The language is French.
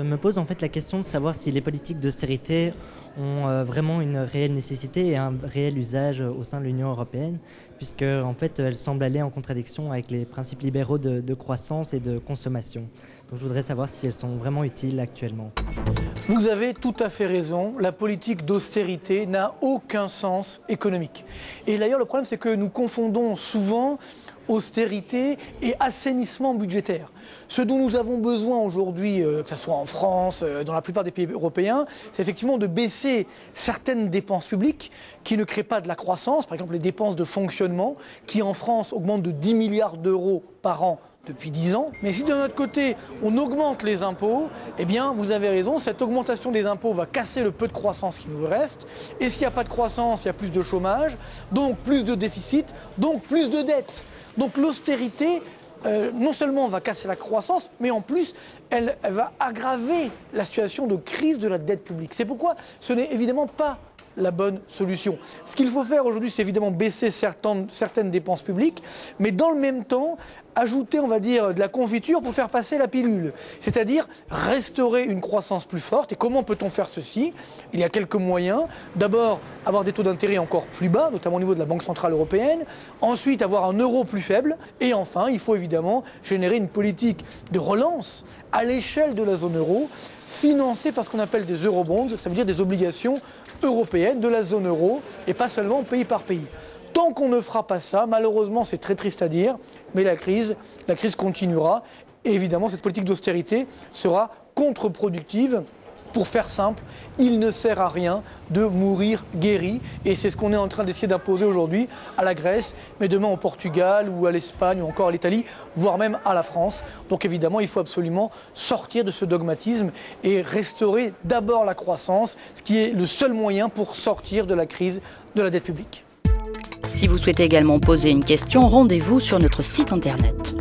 me pose en fait la question de savoir si les politiques d'austérité ont vraiment une réelle nécessité et un réel usage au sein de l'Union européenne, puisque en fait elles semblent aller en contradiction avec les principes libéraux de croissance et de consommation. Donc je voudrais savoir si elles sont vraiment utiles actuellement. Vous avez tout à fait raison, la politique d'austérité n'a aucun sens économique. Et d'ailleurs le problème c'est que nous confondons souvent austérité et assainissement budgétaire. Ce dont nous avons besoin aujourd'hui, que ce soit en France, dans la plupart des pays européens, c'est effectivement de baisser certaines dépenses publiques qui ne créent pas de la croissance, par exemple les dépenses de fonctionnement, qui en France augmentent de 10 milliards d'euros par an depuis 10 ans. Mais si d'un autre côté, on augmente les impôts, eh bien, vous avez raison, cette augmentation des impôts va casser le peu de croissance qui nous reste. Et s'il n'y a pas de croissance, il y a plus de chômage, donc plus de déficit, donc plus de dettes. Donc l'austérité, non seulement va casser la croissance, mais en plus, elle va aggraver la situation de crise de la dette publique. C'est pourquoi ce n'est évidemment pas la bonne solution. Ce qu'il faut faire aujourd'hui, c'est évidemment baisser certaines dépenses publiques, mais dans le même temps, ajouter, on va dire, de la confiture pour faire passer la pilule. C'est-à-dire restaurer une croissance plus forte. Et comment peut-on faire ceci? Il y a quelques moyens. D'abord, avoir des taux d'intérêt encore plus bas, notamment au niveau de la Banque Centrale Européenne. Ensuite, avoir un euro plus faible. Et enfin, il faut évidemment générer une politique de relance à l'échelle de la zone euro, financée par ce qu'on appelle des eurobonds, ça veut dire des obligations européennes de la zone euro, et pas seulement pays par pays. Tant qu'on ne fera pas ça, malheureusement, c'est très triste à dire, mais la crise continuera. Et évidemment, cette politique d'austérité sera contre-productive. Pour faire simple, il ne sert à rien de mourir guéri. Et c'est ce qu'on est en train d'essayer d'imposer aujourd'hui à la Grèce, mais demain au Portugal ou à l'Espagne ou encore à l'Italie, voire même à la France. Donc évidemment, il faut absolument sortir de ce dogmatisme et restaurer d'abord la croissance, ce qui est le seul moyen pour sortir de la crise de la dette publique. Si vous souhaitez également poser une question, rendez-vous sur notre site internet.